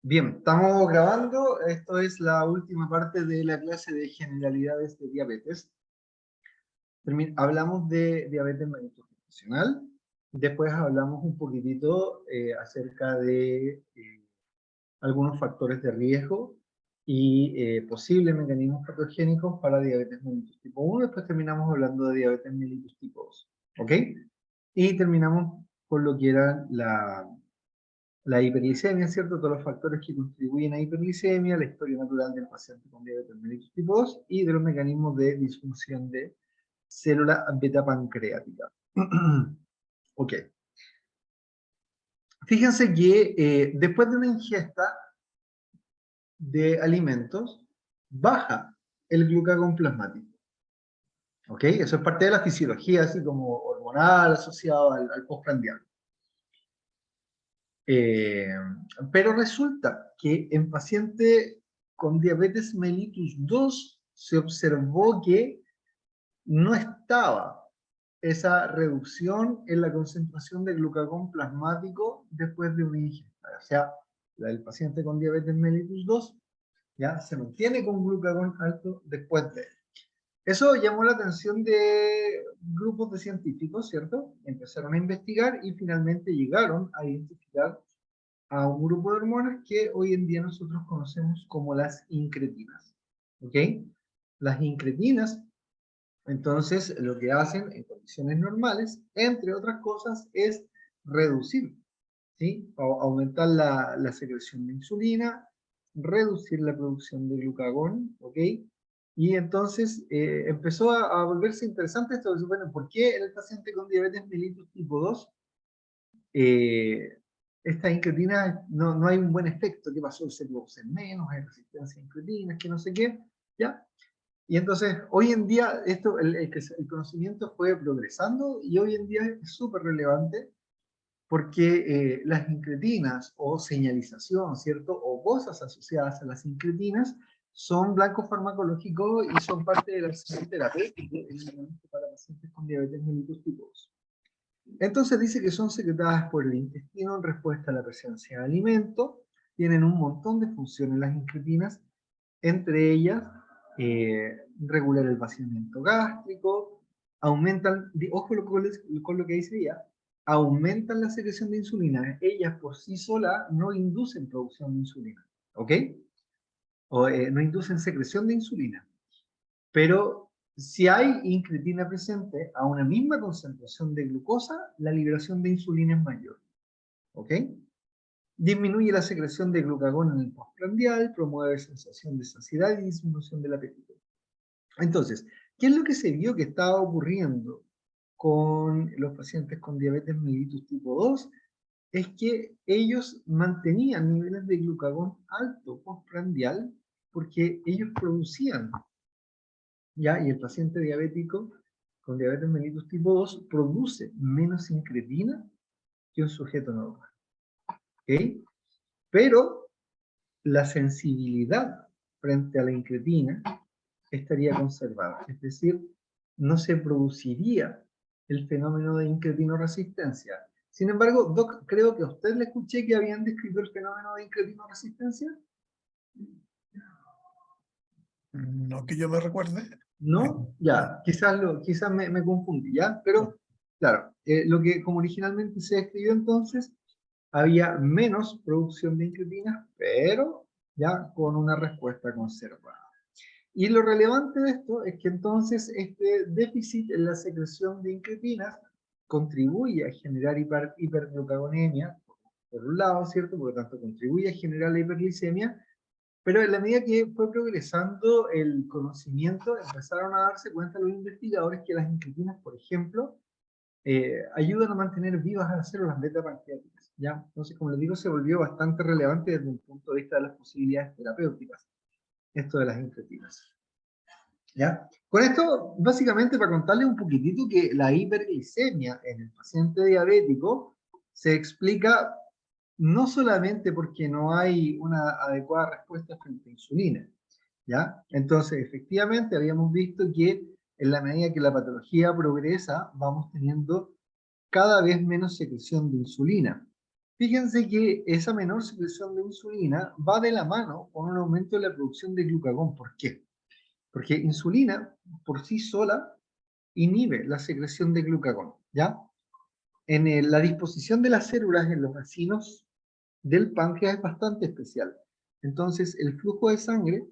Bien, estamos grabando. Esto es la última parte de la clase de generalidades de diabetes. Hablamos de diabetes mellitus gestacional. Después hablamos un poquitito acerca de algunos factores de riesgo y posibles mecanismos patogénicos para diabetes mellitus tipo 1. Después terminamos hablando de diabetes mellitus tipo 2. ¿Ok? Y terminamos con lo que era la hiperglicemia, ¿cierto? Todos los factores que contribuyen a hiperglicemia, la historia natural del paciente con diabetes mellitus tipo 2 y de los mecanismos de disfunción de célula beta pancreática. Ok. Fíjense que después de una ingesta de alimentos, baja el glucagón plasmático. ¿Ok? Eso es parte de la fisiología, así como hormonal asociado al postprandial. Eh, pero resulta que en paciente con diabetes mellitus 2 se observó que no estaba esa reducción en la concentración de glucagón plasmático después de una ingesta. O sea, la del paciente con diabetes mellitus 2 ya se mantiene con glucagón alto después de. Eso llamó la atención de grupos de científicos, ¿cierto? Empezaron a investigar y finalmente llegaron a identificar a un grupo de hormonas que hoy en día nosotros conocemos como las incretinas. ¿Ok? Las incretinas, entonces, lo que hacen en condiciones normales, entre otras cosas, es reducir, ¿sí? O aumentar la secreción de insulina, reducir la producción de glucagón, ¿ok? Y entonces empezó a volverse interesante esto de, bueno, ¿por qué en el paciente con diabetes mellitus tipo 2 esta incretina no hay un buen efecto? ¿Qué pasó? Se producen menos, hay resistencia a incretinas, que no sé qué, ¿ya? Y entonces, hoy en día, el conocimiento fue progresando y hoy en día es súper relevante porque las incretinas o señalización, ¿cierto? O cosas asociadas a las incretinas son blanco farmacológico y son parte del arsenal terapéutico para pacientes con diabetes mellitus tipo 2. Entonces dice que son secretadas por el intestino en respuesta a la presencia de alimento, tienen un montón de funciones las incretinas, entre ellas regular el vaciamiento gástrico, aumentan, ojo con lo que dice ella, aumentan la secreción de insulina. Ellas por sí solas no inducen producción de insulina, ¿ok? O no inducen secreción de insulina. Pero si hay incretina presente a una misma concentración de glucosa, la liberación de insulina es mayor. ¿Ok? Disminuye la secreción de glucagón en el postprandial, promueve sensación de saciedad y disminución del apetito. Entonces, ¿qué es lo que se vio que estaba ocurriendo con los pacientes con diabetes mellitus tipo 2? Es que ellos mantenían niveles de glucagón alto postprandial porque ellos producían, ¿ya? Y el paciente diabético con diabetes mellitus tipo 2 produce menos incretina que un sujeto normal. ¿Ok? Pero la sensibilidad frente a la incretina estaría conservada. Es decir, no se produciría el fenómeno de incretinoresistencia. Sin embargo, Doc, creo que a usted le escuché que habían descrito el fenómeno de incretinoresistencia. No que yo me recuerde. ¿No? Ya, quizás me confundí, ¿ya? Pero, claro, como originalmente se describió entonces, había menos producción de incretinas, pero ya con una respuesta conservada. Y lo relevante de esto es que entonces este déficit en la secreción de incretinas contribuye a generar hiperglucagonemia, por un lado, ¿cierto? Por lo tanto, contribuye a generar la hiperglicemia, pero en la medida que fue progresando el conocimiento, empezaron a darse cuenta los investigadores que las incretinas, por ejemplo, ayudan a mantener vivas a las células beta pancreáticas, ¿ya? Entonces, como les digo, se volvió bastante relevante desde un punto de vista de las posibilidades terapéuticas, esto de las incretinas. ¿Ya? Con esto, básicamente para contarles un poquitito que la hiperglicemia en el paciente diabético se explica no solamente porque no hay una adecuada respuesta frente a insulina, ¿ya? Entonces, efectivamente, habíamos visto que en la medida que la patología progresa, vamos teniendo cada vez menos secreción de insulina. Fíjense que esa menor secreción de insulina va de la mano con un aumento de la producción de glucagón. ¿Por qué? Porque insulina por sí sola inhibe la secreción de glucagón, ¿ya? La disposición de las células en los vacinos del páncreas es bastante especial. Entonces, el flujo de sangre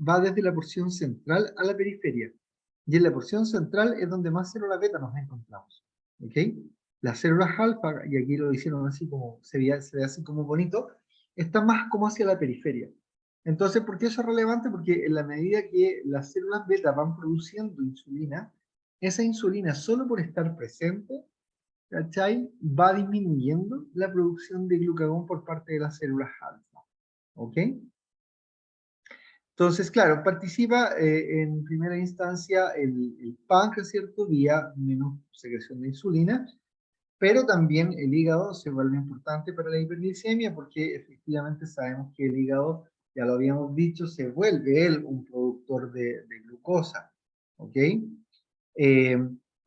va desde la porción central a la periferia. Y en la porción central es donde más células beta nos encontramos. ¿Ok? Las células alfa, y aquí lo hicieron así como, se ve así como bonito, están más como hacia la periferia. Entonces, ¿por qué eso es relevante? Porque en la medida que las células beta van produciendo insulina, esa insulina solo por estar presente, ¿cachai? Va disminuyendo la producción de glucagón por parte de las células alfa. ¿Ok? Entonces, claro, participa en primera instancia el páncreas, ¿cierto? Vía menos secreción de insulina, pero también el hígado se vuelve importante para la hiperglicemia porque efectivamente sabemos que el hígado, ya lo habíamos dicho, se vuelve él un productor de glucosa. ¿Ok? Eh,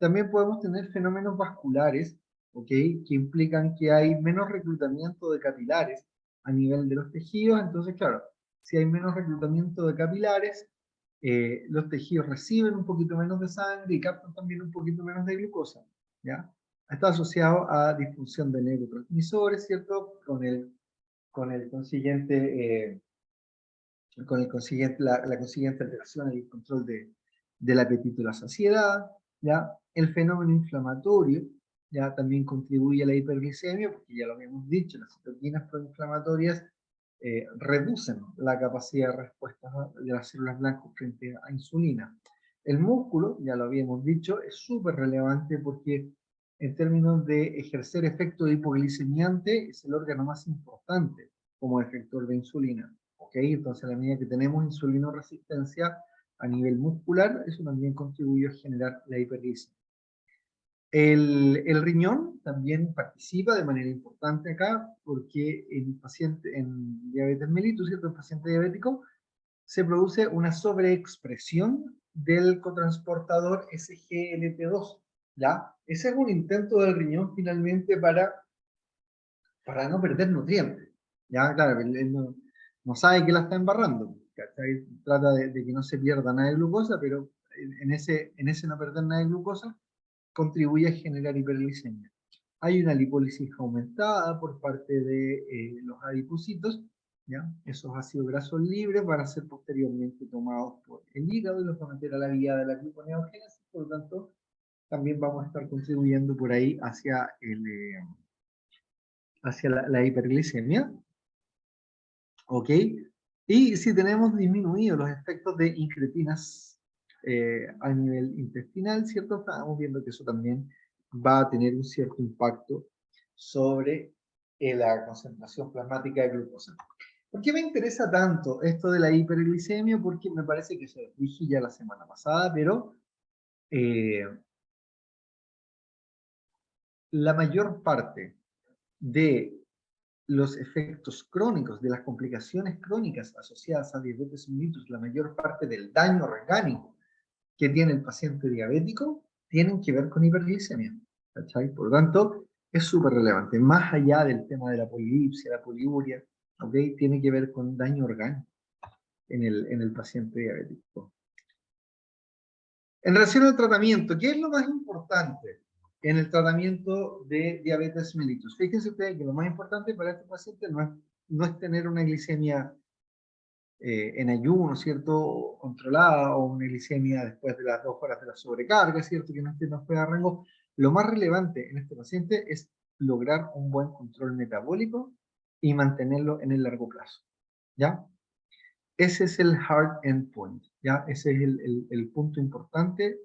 También podemos tener fenómenos vasculares, ¿ok? Que implican que hay menos reclutamiento de capilares a nivel de los tejidos. Entonces, claro, si hay menos reclutamiento de capilares, los tejidos reciben un poquito menos de sangre y captan también un poquito menos de glucosa, ¿ya? Está asociado a disfunción de neurotransmisores, ¿cierto? Con el consiguiente, la consiguiente alteración en el control del apetito y la saciedad, ¿ya? El fenómeno inflamatorio, ya también contribuye a la hiperglicemia, porque ya lo habíamos dicho, las citoquinas proinflamatorias reducen la capacidad de respuesta de las células blancas frente a insulina. El músculo, ya lo habíamos dicho, es súper relevante porque en términos de ejercer efecto hipoglicemiante es el órgano más importante como efector de insulina. ¿Ok? Entonces, a la medida que tenemos insulinoresistencia a nivel muscular, eso también contribuye a generar la hiperglicemia. El riñón también participa de manera importante acá, porque en diabetes mellitus, ¿cierto? El paciente diabético, se produce una sobreexpresión del cotransportador SGLT2, ¿ya? Ese es un intento del riñón finalmente para no perder nutrientes. Ya, claro, él no sabe que la está embarrando, ¿cachai? Trata de que no se pierda nada de glucosa, pero en ese no perder nada de glucosa contribuye a generar hiperglicemia. Hay una lipólisis aumentada por parte de los adipocitos, ¿ya? Esos ácidos grasos libres van a ser posteriormente tomados por el hígado y los van a meter a la vía de la gluconeogénesis, por lo tanto, también vamos a estar contribuyendo por ahí hacia la hiperglicemia, ¿ok? Y si tenemos disminuido los efectos de incretinas a nivel intestinal, ¿cierto? Estamos viendo que eso también va a tener un cierto impacto sobre la concentración plasmática de glucosa. ¿Por qué me interesa tanto esto de la hiperglicemia? Porque me parece que se lo dije ya la semana pasada, pero la mayor parte de los efectos crónicos, de las complicaciones crónicas asociadas a diabetes mellitus, la mayor parte del daño orgánico que tiene el paciente diabético, tienen que ver con hiperglicemia. ¿Cachai? Por lo tanto, es súper relevante. Más allá del tema de la polidipsia, la poliuria, ¿ok? Tiene que ver con daño orgánico en el paciente diabético. En relación al tratamiento, ¿qué es lo más importante en el tratamiento de diabetes mellitus? Fíjense ustedes que lo más importante para este paciente no es tener una glicemia en ayuno, ¿cierto? Controlada, o una glicemia después de las 2 horas de la sobrecarga, ¿cierto? Que no esté fuera de rango. Lo más relevante en este paciente es lograr un buen control metabólico y mantenerlo en el largo plazo, ¿ya? Ese es el hard endpoint, ¿ya? Ese es el punto importante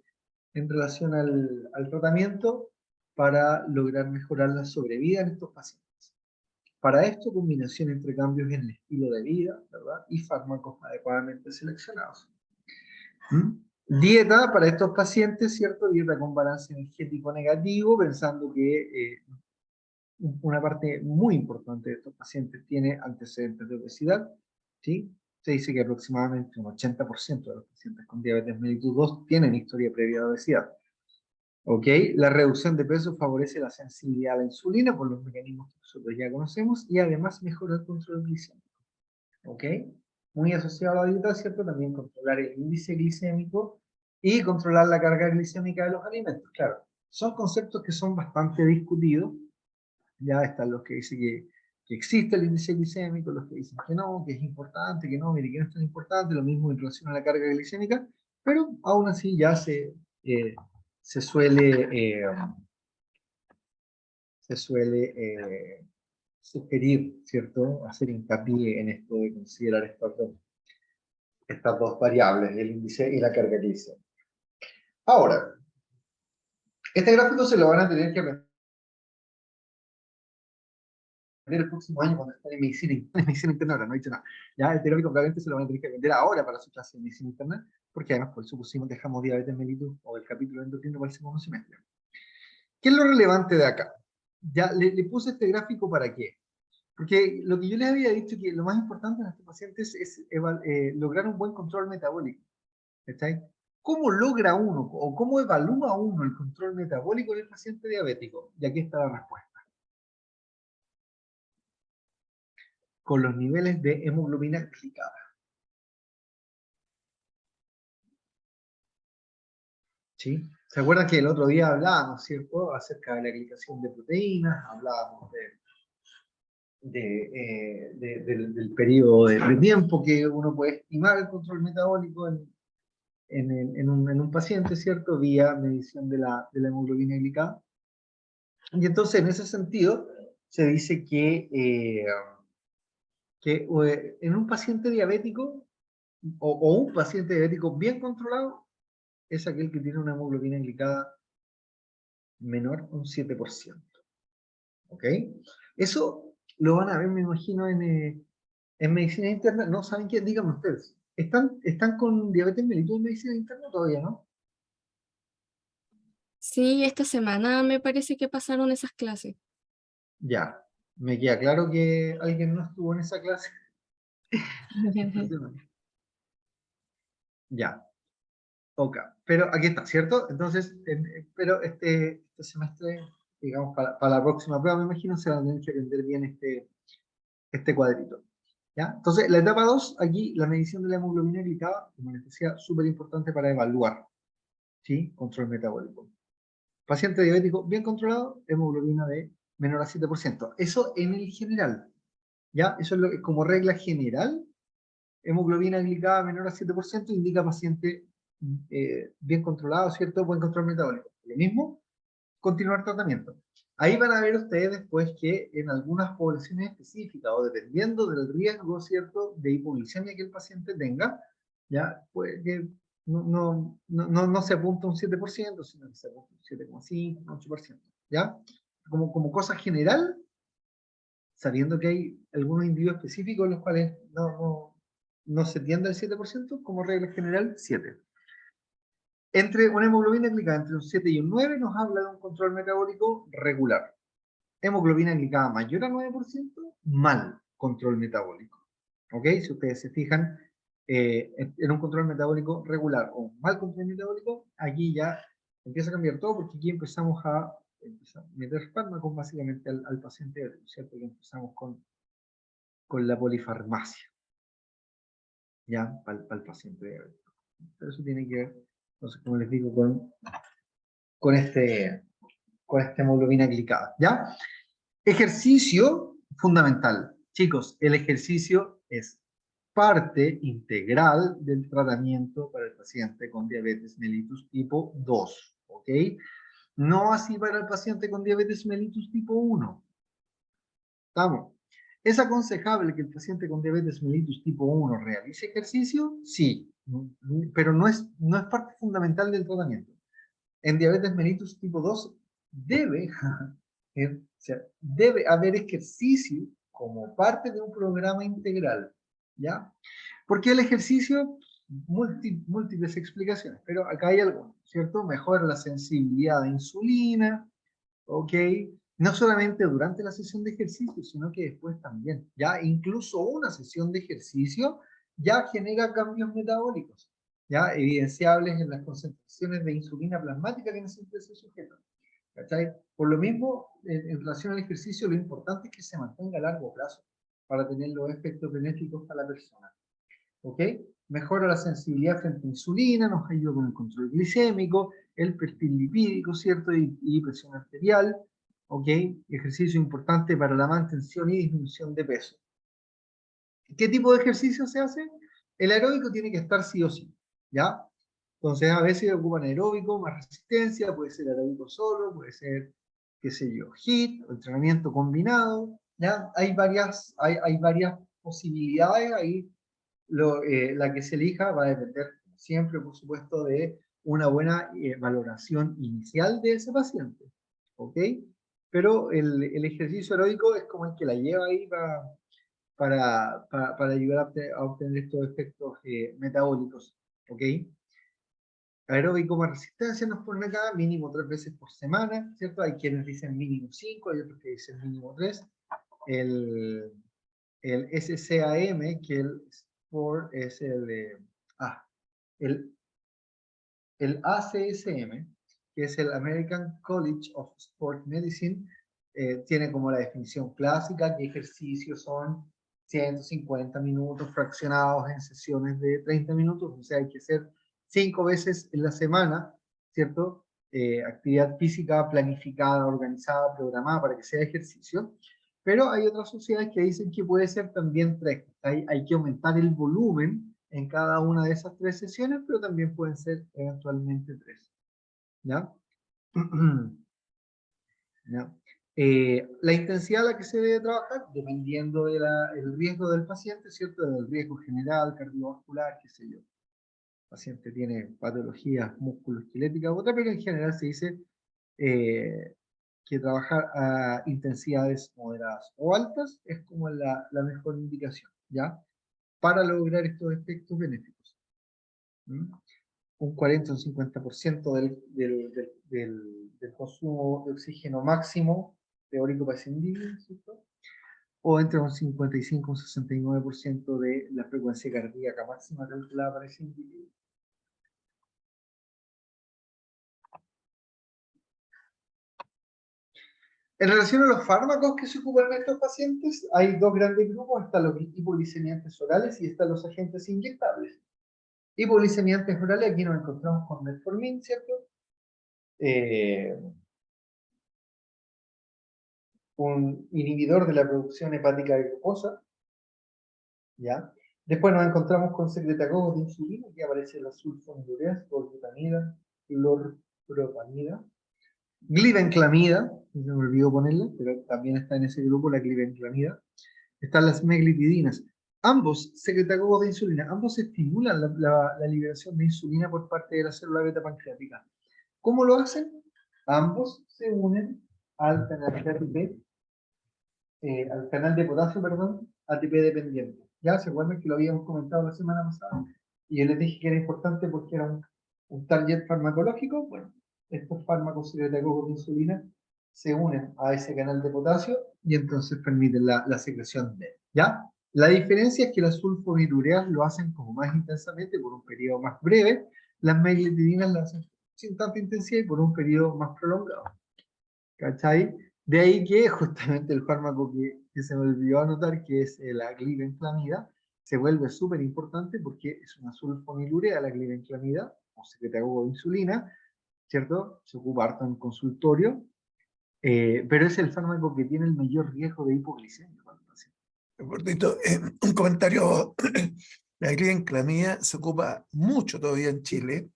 en relación al tratamiento para lograr mejorar la sobrevida en estos pacientes. Para esto, combinación entre cambios en el estilo de vida, ¿verdad? Y fármacos adecuadamente seleccionados. Dieta para estos pacientes, ¿cierto? Dieta con balance energético negativo, pensando que una parte muy importante de estos pacientes tiene antecedentes de obesidad, ¿sí? Se dice que aproximadamente un 80% de los pacientes con diabetes mellitus 2 tienen historia previa de obesidad. ¿Ok? La reducción de peso favorece la sensibilidad a la insulina por los mecanismos que nosotros ya conocemos y además mejora el control glicémico. ¿Ok? Muy asociado a la dieta, ¿cierto? También controlar el índice glicémico y controlar la carga glicémica de los alimentos. Claro, son conceptos que son bastante discutidos. Ya están los que dicen que existe el índice glicémico, los que dicen que no, que es importante, que no, mire, que no es tan importante, lo mismo en relación a la carga glicémica, pero aún así ya se suele, se suele sugerir, ¿cierto? Hacer hincapié en esto de considerar estas dos variables, el índice y la carga glicémica. Ahora, este gráfico se lo van a tener que aprender el próximo año cuando estén en medicina interna, ahora no he dicho nada. Ya el teórico probablemente se lo van a tener que aprender ahora para su clase de medicina interna, porque además por eso pusimos, dejamos diabetes mellitus o el capítulo endocrino para el segundo semestre. ¿Qué es lo relevante de acá? Ya le puse este gráfico para qué. Porque lo que yo les había dicho que lo más importante en estos pacientes es lograr un buen control metabólico. ¿Está ahí? ¿Cómo logra uno o cómo evalúa uno el control metabólico en el paciente diabético? Y aquí está la respuesta. Con los niveles de hemoglobina glicada. ¿Sí? ¿Se acuerdan que el otro día hablábamos, ¿cierto?, acerca de la glicación de proteínas, hablábamos del periodo de tiempo que uno puede estimar el control metabólico en un paciente, ¿cierto?, vía medición de la hemoglobina glicada. Y entonces, en ese sentido, se dice que en un paciente diabético, o un paciente diabético bien controlado, es aquel que tiene una hemoglobina glicada menor a un 7%. ¿Ok? Eso lo van a ver, me imagino, en medicina interna. No, ¿saben qué? Díganme ustedes. ¿Están con diabetes mellitus en medicina interna todavía, no? Sí, esta semana me parece que pasaron esas clases. Ya. Me queda claro que alguien no estuvo en esa clase esta semana. Ya. Ok. Pero aquí está, ¿cierto? Entonces, pero este semestre, digamos, para la próxima prueba, me imagino, se van a tener que aprender bien este cuadrito. ¿Ya? Entonces, la etapa 2, aquí, la medición de la hemoglobina glicada, como les decía, súper importante para evaluar, ¿sí?, control metabólico. Paciente diabético bien controlado, hemoglobina de menor a 7%. Eso en el general, ¿ya? Eso es lo que, como regla general, hemoglobina glicada menor a 7% indica paciente bien controlado, ¿cierto? Buen control metabólico. Lo mismo, continuar tratamiento. Ahí van a ver ustedes después que en algunas poblaciones específicas o dependiendo del riesgo, ¿cierto?, de hipoglicemia que el paciente tenga, ya, pues que no se apunta un 7%, sino que se apunta un 7,5, un 8%, ¿ya? Como cosa general, sabiendo que hay algunos individuos específicos en los cuales no se tiende al 7%, como regla general, 7. Entre una hemoglobina glicada entre un 7 y un 9 nos habla de un control metabólico regular. Hemoglobina glicada mayor a 9%, mal control metabólico. ¿Ok? Si ustedes se fijan, en un control metabólico regular o mal control metabólico, aquí ya empieza a cambiar todo porque aquí empezamos a meter fármacos básicamente al paciente, ¿cierto? Que empezamos con la polifarmacia, ya, para el paciente diabético. Pero eso tiene que ver, entonces, como les digo, con esta hemoglobina glicada, ¿ya? Ejercicio fundamental. Chicos, el ejercicio es parte integral del tratamiento para el paciente con diabetes mellitus tipo 2, ¿ok? No así para el paciente con diabetes mellitus tipo 1. ¿Estamos? ¿Es aconsejable que el paciente con diabetes mellitus tipo 1 realice ejercicio? Sí, pero no es parte fundamental del tratamiento. En diabetes mellitus tipo 2 debe, o sea, debe haber ejercicio como parte de un programa integral, ¿ya? Porque el ejercicio, múltiples explicaciones, pero acá hay algo, ¿cierto? Mejora la sensibilidad a insulina, ¿ok? No solamente durante la sesión de ejercicio, sino que después también, ya incluso una sesión de ejercicio ya genera cambios metabólicos. ya evidenciables en las concentraciones de insulina plasmática que necesita ese sujeto. ¿Cachai? Por lo mismo, en relación al ejercicio, lo importante es que se mantenga a largo plazo para tener los efectos benéficos para la persona. ¿Ok? Mejora la sensibilidad frente a insulina, nos ayuda con el control glicémico, el perfil lipídico, ¿cierto? Y presión arterial. ¿Ok? Ejercicio importante para la mantención y disminución de peso. ¿Qué tipo de ejercicio se hace? El aeróbico tiene que estar sí o sí, ¿ya? Entonces a veces ocupan aeróbico, más resistencia, puede ser aeróbico solo, puede ser, qué sé yo, HIIT, o entrenamiento combinado, ¿ya? Hay varias posibilidades, ahí la que se elija va a depender siempre, por supuesto, de una buena valoración inicial de ese paciente, ¿ok? Pero el ejercicio aeróbico es como el que la lleva ahí para ayudar a obtener estos efectos metabólicos, ¿ok? Aeróbico más resistencia nos ponen acá, mínimo 3 veces por semana, ¿cierto? Hay quienes dicen mínimo 5, hay otros que dicen mínimo 3. El SCAM, que el Sport es el, el ACSM, que es el American College of Sport Medicine, tiene como la definición clásica que ejercicios son 150 minutos fraccionados en sesiones de 30 minutos, o sea, hay que hacer 5 veces en la semana, ¿cierto? Actividad física planificada, organizada, programada para que sea ejercicio, pero hay otras sociedades que dicen que puede ser también 3, hay que aumentar el volumen en cada una de esas 3 sesiones, pero también pueden ser eventualmente 3, ¿ya? ¿Ya? La intensidad a la que se debe trabajar, dependiendo del riesgo del paciente, ¿cierto? Del riesgo general, cardiovascular, qué sé yo. El paciente tiene patologías musculoesqueléticas u otra, pero en general se dice que trabajar a intensidades moderadas o altas es como la mejor indicación, ¿ya? Para lograr estos efectos benéficos. ¿Mm? Un 40 o un 50% del consumo de oxígeno máximo teórico para ese individuo, ¿cierto? O entre un 55 y un 69% de la frecuencia cardíaca máxima calculada para ese individuo. En relación a los fármacos que se ocupan en estos pacientes, hay dos grandes grupos, están los hipoglicemiantes orales y están los agentes inyectables. Hipoglicemiantes orales, aquí nos encontramos con metformin, ¿cierto? Un inhibidor de la producción hepática de glucosa, ¿ya? Después nos encontramos con secretacogos de insulina, que aparece la sulfonilureas, clorbutamida, clorpropanida, glibenclamida, se me olvidó ponerla, pero también está en ese grupo la glibenclamida. Están las meglipidinas. Ambos secretacogos de insulina, ambos estimulan la liberación de insulina por parte de la célula beta pancreática. ¿Cómo lo hacen? Ambos se unen al canal de ATP, al canal de potasio, perdón, ATP dependiente. Ya se acuerdan que lo habíamos comentado la semana pasada y yo les dije que era importante porque era un target farmacológico. Bueno, estos fármacos secretacogos de insulina se unen a ese canal de potasio y entonces permiten la secreción de él, ¿ya? La diferencia es que las sulfonilureas lo hacen como más intensamente por un periodo más breve, las meglitidinas lo hacen sin tanta intensidad y por un periodo más prolongado. ¿Cachai? De ahí que justamente el fármaco que se me olvidó anotar, que es la glibenclamida, se vuelve súper importante porque es una sulfonilurea, la glibenclamida, o secretagogo de insulina, ¿cierto? Se ocupa harto en consultorio, pero es el fármaco que tiene el mayor riesgo de hipoglicemia para el paciente. Gordito, un comentario. La glibenclamida se ocupa mucho todavía en Chile,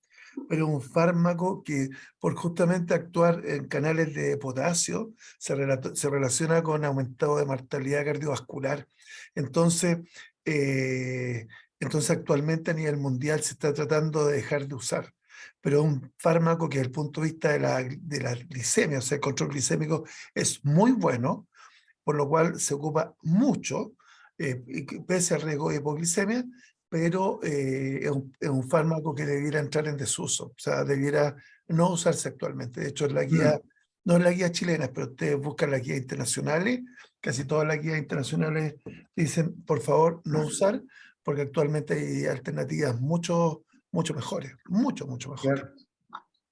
pero es un fármaco que por justamente actuar en canales de potasio se relaciona con aumento de mortalidad cardiovascular. Entonces, actualmente a nivel mundial se está tratando de dejar de usar, pero es un fármaco que desde el punto de vista de la glicemia, o sea, el control glicémico, es muy bueno, por lo cual se ocupa mucho, pese al riesgo de hipoglicemia, pero es un fármaco que debiera entrar en desuso, o sea, debiera no usarse actualmente. De hecho, en la guía, no en la guía chilena, pero ustedes buscan las guías internacionales, casi todas las guías internacionales dicen, por favor, no usar, porque actualmente hay alternativas mucho mucho mejores, mucho, mucho mejores. Claro.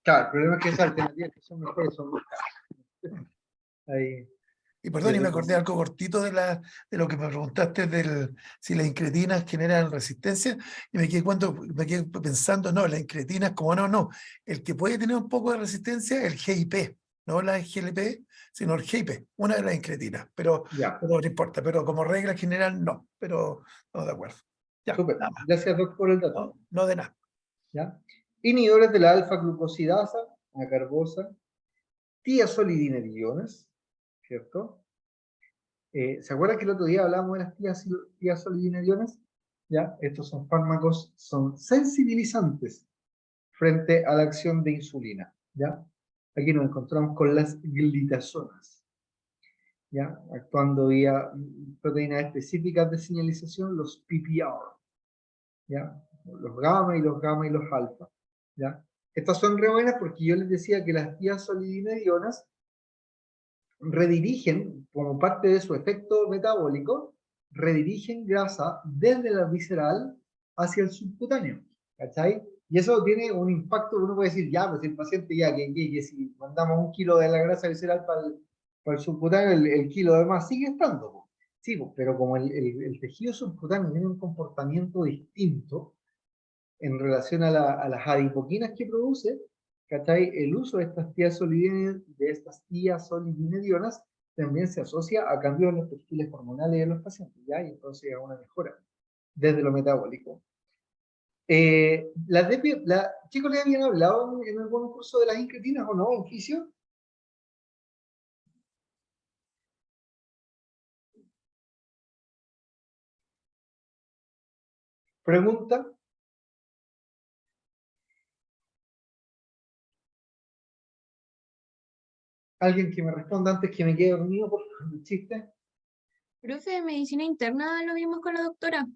Claro, el problema es que esas alternativas que son mejores son más caras. Ahí, Y perdón, y me acordé desde- algo cortito de lo que me preguntaste si las incretinas generan resistencia, y me quedé pensando, no, las incretinas, como no, el que puede tener un poco de resistencia es el GIP, no la GLP, sino el GIP, una de las incretinas, pero ya, no importa, pero como regla general no, pero no, de acuerdo. Ya, súper. nada más, Gracias, Doc, por el dato. no de nada. ¿Ya? Inhibidores de la alfa-glucosidasa, acarbosa, tiazolidinediones, ¿cierto? ¿Se acuerdan que el otro día hablábamos de las tiazolidinediones? ¿Ya? Estos son fármacos, son sensibilizantes frente a la acción de insulina, ¿ya? Aquí nos encontramos con las glitazonas, ¿ya? Actuando vía proteínas específicas de señalización, los PPR, ¿ya? Los gamma y los gamma y los alfa, ¿ya? Estas son re buenas porque yo les decía que las tiazolidinedionas redirigen, como parte de su efecto metabólico, redirigen grasa desde la visceral hacia el subcutáneo, ¿cachai? Y eso tiene un impacto, uno puede decir, ya, pues el paciente ya, que si mandamos 1 kilo de la grasa visceral para el subcutáneo, el kilo de más sigue estando, po. Sí, po, pero como el tejido subcutáneo tiene un comportamiento distinto en relación a las adipoquinas que produce, ¿cachai? El uso de estas tiazolidinedionas también se asocia a cambios en los perfiles hormonales de los pacientes, ¿ya? Y entonces a una mejora desde lo metabólico. Chicos, ¿le habían hablado en algún curso de las incretinas o no, en fisio? Pregunta. Alguien que me responda antes que me quede dormido, por favor, un chiste. Profe, de medicina interna lo vimos con la doctora,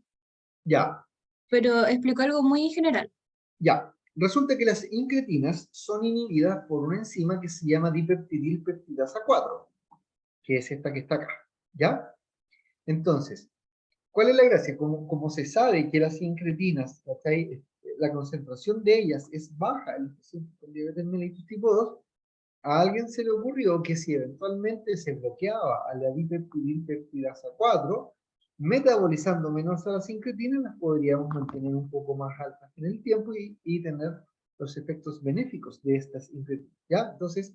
Ya, pero explicó algo muy general. ya. Resulta que las incretinas son inhibidas por una enzima que se llama dipeptidilpeptidasa 4, que es esta que está acá, ¿ya? Entonces, ¿cuál es la gracia? Como se sabe que las incretinas, ¿okay? La concentración de ellas es baja en los pacientes con diabetes mellitus tipo 2, a alguien se le ocurrió que si eventualmente se bloqueaba a la dipeptidilpeptidasa 4, metabolizando menos a las incretinas, las podríamos mantener un poco más altas en el tiempo y tener los efectos benéficos de estas incretinas, ¿ya? Entonces,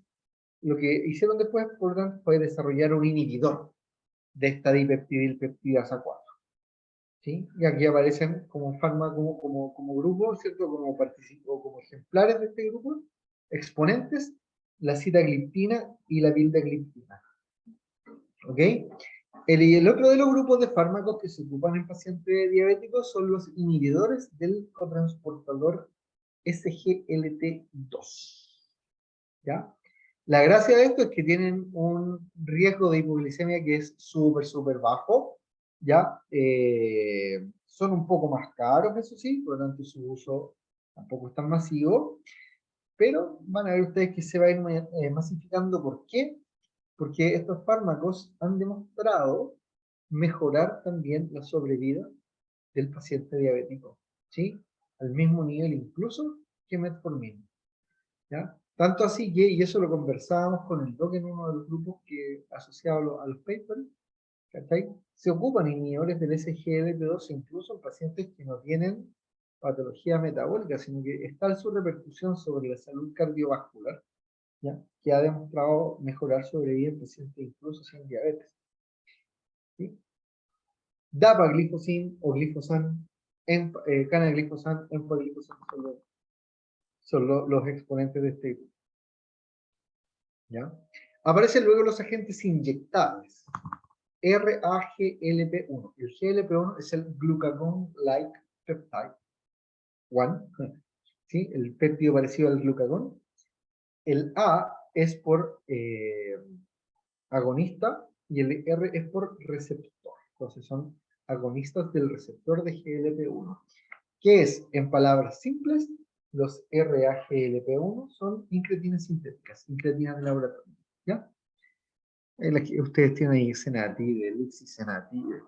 lo que hicieron después, por lo tanto, fue desarrollar un inhibidor de esta dipeptidilpeptidasa 4. ¿Sí? Y aquí aparecen como fármaco, como grupo, ¿cierto? Como ejemplares de este grupo, exponentes, la sitagliptina y la vildagliptina. ¿Ok? El otro de los grupos de fármacos que se ocupan en pacientes diabéticos son los inhibidores del cotransportador SGLT2. ¿Ya? La gracia de esto es que tienen un riesgo de hipoglicemia que es súper, súper bajo, ¿ya? Son un poco más caros, eso sí, por lo tanto su uso tampoco es tan masivo, pero van a ver ustedes que se va a ir masificando. ¿Por qué? Porque estos fármacos han demostrado mejorar también la sobrevida del paciente diabético, ¿sí? Al mismo nivel incluso que metformina. ¿Ya? Tanto así que, y eso lo conversábamos con el doc en uno de los grupos que asociado a los papers, ¿cachai? Se ocupan inhibidores del SGLT2 incluso en pacientes que no tienen patología metabólica, sino que está su repercusión sobre la salud cardiovascular, ¿ya? Que ha demostrado mejorar sobrevida en pacientes incluso sin diabetes. ¿Sí? Dapagliflozin o glifosan, canaglifosan, empagliflozin son los exponentes de este grupo. ¿Ya? Aparecen luego los agentes inyectables. RAGLP1. El GLP1 es el glucagon-like peptide 1, ¿sí? El péptido parecido al glucagón. El A es por agonista y el R es por receptor. Entonces son agonistas del receptor de GLP1. ¿Qué es? En palabras simples, los RAGLP1 son incretinas sintéticas, incretinas de laboratorio. ¿Ya? Ustedes tienen ahí Senatide, Lixisenatide,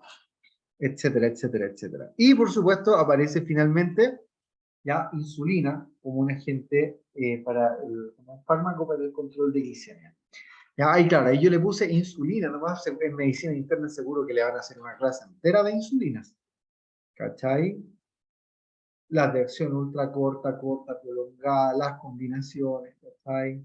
etcétera, etcétera, etcétera. Y por supuesto aparece finalmente ya insulina como un agente como un fármaco para el control de glicemia. Ya, ahí claro, ahí yo le puse insulina, nomás en medicina interna seguro que le van a hacer una clase entera de insulinas, ¿cachai? La versión ultra corta, corta, prolongada, las combinaciones, ¿cachai?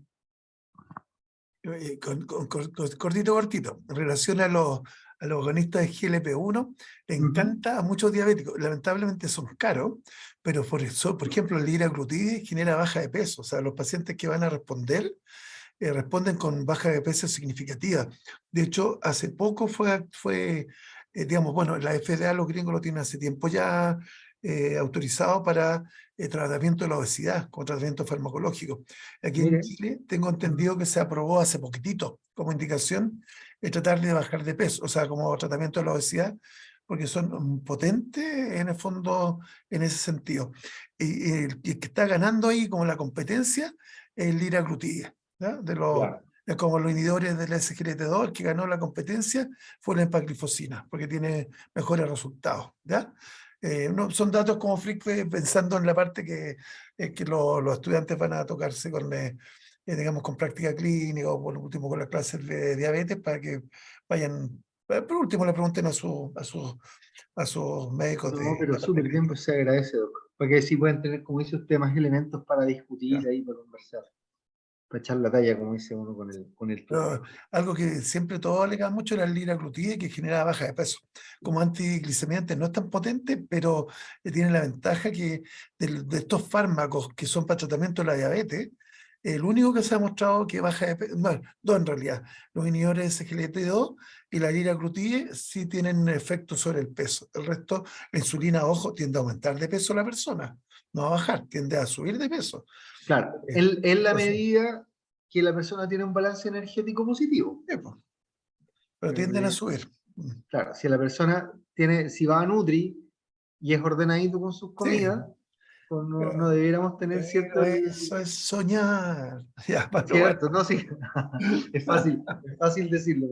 Cortito, cortito. En relación a los agonistas de GLP-1, le Ujú. encanta a muchos diabéticos. Lamentablemente son caros, pero por eso, por ejemplo, el liraglutide genera baja de peso. O sea, los pacientes que van a responder responden con baja de peso significativa. De hecho, hace poco digamos, bueno, la FDA, los gringos lo tienen hace tiempo ya autorizado para tratamiento de la obesidad, como tratamiento farmacológico. Aquí en Mire, Chile tengo mm, entendido que se aprobó hace poquitito como indicación tratar de bajar de peso, o sea, como tratamiento de la obesidad, porque son potentes en el fondo en ese sentido. Y el que está ganando ahí como la competencia es el liraglutide. ¿Ya? ya, Como los inhibidores del SGLT2, el que ganó la competencia fue la empaglifosina, porque tiene mejores resultados. ¿Ya? No, son datos como freak pensando en la parte que los estudiantes van a tocarse con, digamos, con práctica clínica o por último con las clases de diabetes para que vayan, por último le pregunten a sus médicos no, de pero la parte súper bien, clínica. pues se agradece, Doc. Porque sí pueden tener, como dice usted, más elementos para discutir ¿Ya? ahí, para conversar, para echar la talla, como dice uno con el tutor. Pero algo que siempre todos alegan mucho era el liraglutide, que genera baja de peso. Como antiglicemiante no es tan potente, pero tiene la ventaja que de estos fármacos que son para tratamiento de la diabetes, el único que se ha mostrado que baja de peso, bueno, dos en realidad, los inhibidores SGLT2 y la liraglutide sí tienen efecto sobre el peso. El resto, la insulina, ojo, tiende a aumentar de peso la persona, no a bajar, tiende a subir de peso. Claro, Eh, en la Entonces, medida que la persona tiene un balance energético positivo. pues, pero tienden a Eh, subir. Mm. claro, si la persona tiene, si va a Nutri y es ordenadito con sus Sí, comidas, pues no, pero no debiéramos tener cierto, eso es soñar. Ya, pero bueno. cierto, no, sí, es fácil decirlo,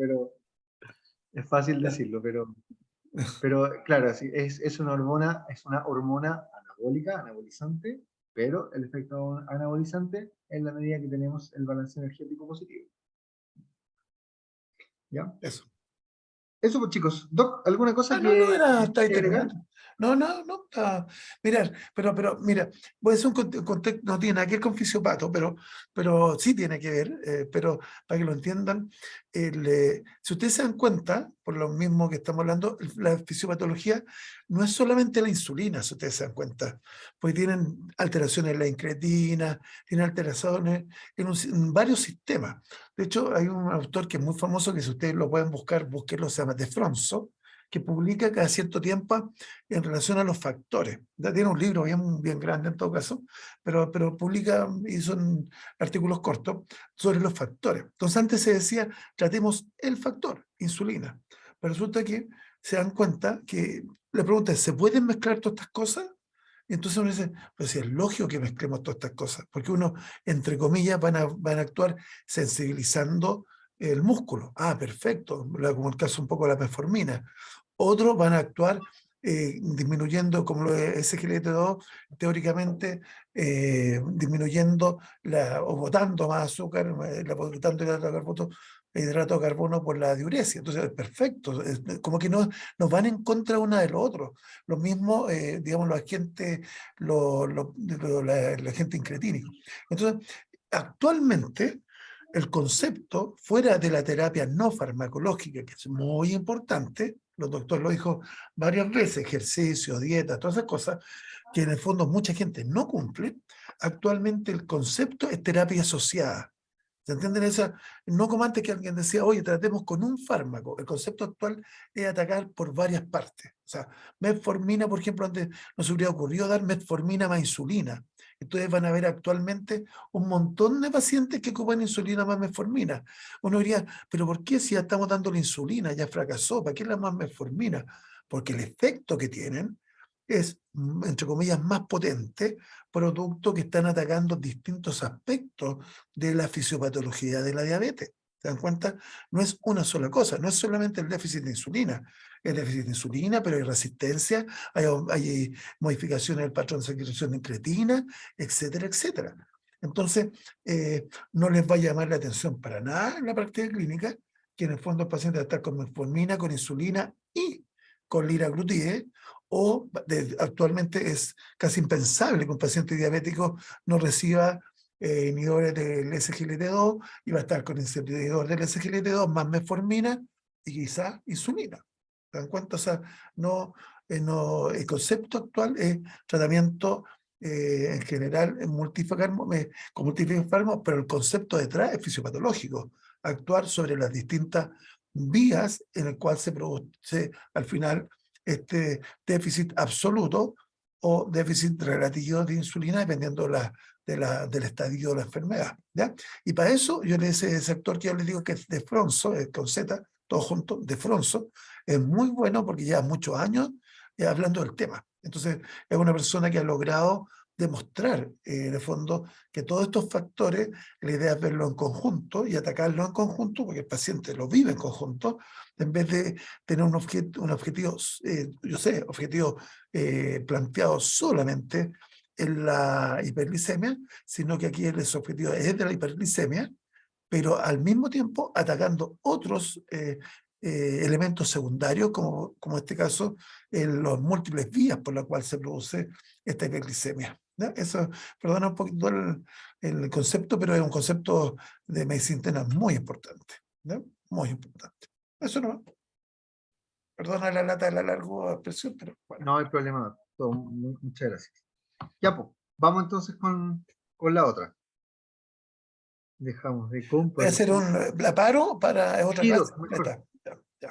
es fácil decirlo, pero claro, sí, es una hormona anabólica, anabolizante, pero el efecto anabolizante en la medida que tenemos el balance energético positivo. ¿Ya? Eso. Eso pues chicos. Doc, ¿alguna cosa Ah, no, no, está ahí que agregar? terminando. No, no, no, está. Mirar, pero mira, puede ser un contexto, no tiene nada que ver con fisiopato, pero sí tiene que ver, pero para que lo entiendan, si ustedes se dan cuenta, por lo mismo que estamos hablando, la fisiopatología no es solamente la insulina, si ustedes se dan cuenta, porque tienen alteraciones en la incretina, tienen alteraciones en varios sistemas. De hecho, hay un autor que es muy famoso, que si ustedes lo pueden buscar, búsquenlo, se llama De Fronzo, que publica cada cierto tiempo en relación a los factores. Ya tiene un libro bien grande en todo caso, pero publica y son artículos cortos sobre los factores. Entonces antes se decía, tratemos el factor, insulina. Pero resulta que se dan cuenta que la pregunta es, ¿se pueden mezclar todas estas cosas? Y entonces uno dice, pues sí, es lógico que mezclemos todas estas cosas, porque uno, entre comillas, van a actuar sensibilizando el músculo. Ah, perfecto, como el caso un poco de la metformina. Otros van a actuar disminuyendo, como lo de SGLT2, teóricamente disminuyendo o botando más azúcar, botando hidrato de carbono por la diuresia. Entonces, perfecto, como que no, nos van en contra una del otro. Lo mismo, digamos, los agentes, el agente incretínico. Entonces, actualmente, el concepto, fuera de la terapia no farmacológica, que es muy importante, los doctores lo dijo varias veces, ejercicio, dieta, todas esas cosas, que en el fondo mucha gente no cumple, actualmente el concepto es terapia asociada. ¿Se entienden esa? No como antes que alguien decía, oye, tratemos con un fármaco. El concepto actual es atacar por varias partes. O sea, metformina, por ejemplo, antes no se hubiera ocurrido dar metformina más insulina. Entonces van a ver actualmente un montón de pacientes que ocupan insulina más metformina. Uno diría, pero ¿por qué si ya estamos dando la insulina, ya fracasó? ¿Para qué la más metformina? Porque el efecto que tienen es, entre comillas, más potente, producto que están atacando distintos aspectos de la fisiopatología de la diabetes. ¿Se dan cuenta? No es una sola cosa, no es solamente el déficit de insulina. Es déficit de insulina, pero hay resistencia, hay modificaciones del patrón de secreción de incretina, etcétera, etcétera. Entonces, no les va a llamar la atención para nada en la práctica clínica que en el fondo el paciente va a estar con metformina, con insulina y con liraglutide, o actualmente es casi impensable que un paciente diabético no reciba inhibidores del SGLT2 y va a estar con inhibidor del SGLT2 más metformina y quizá insulina. ¿Se dan cuenta? O sea, el concepto actual es tratamiento en general con múltiples fármacos, pero el concepto detrás es fisiopatológico, actuar sobre las distintas vías en el cual se produce al final este déficit absoluto o déficit relativo de insulina dependiendo del estadio de la enfermedad, ¿ya? Y para eso yo le ese sector que yo les digo que es de Fronzo, con Z, todo junto, de Fronzo, es muy bueno porque lleva muchos años hablando del tema. Entonces es una persona que ha logrado demostrar en el fondo que todos estos factores, la idea es verlo en conjunto y atacarlo en conjunto, porque el paciente lo vive en conjunto, en vez de tener un objetivo, yo sé, objetivo planteado solamente en la hiperglicemia, sino que aquí el objetivo es de la hiperglicemia, pero al mismo tiempo atacando otros elementos secundarios, como en este caso, las múltiples vías por las cuales se produce esta hiperglicemia. ¿Ya? Eso, perdona un poquito el concepto, pero es un concepto de medicina interna muy importante. ¿Ya? Muy importante. Eso no. Perdona la lata de la larga expresión, pero bueno. No hay problema. Muchas gracias. Ya, pues, vamos entonces con la otra. Dejamos de Voy a hacer compartir. la paro para otra Sí, clase. mejor. Ya está.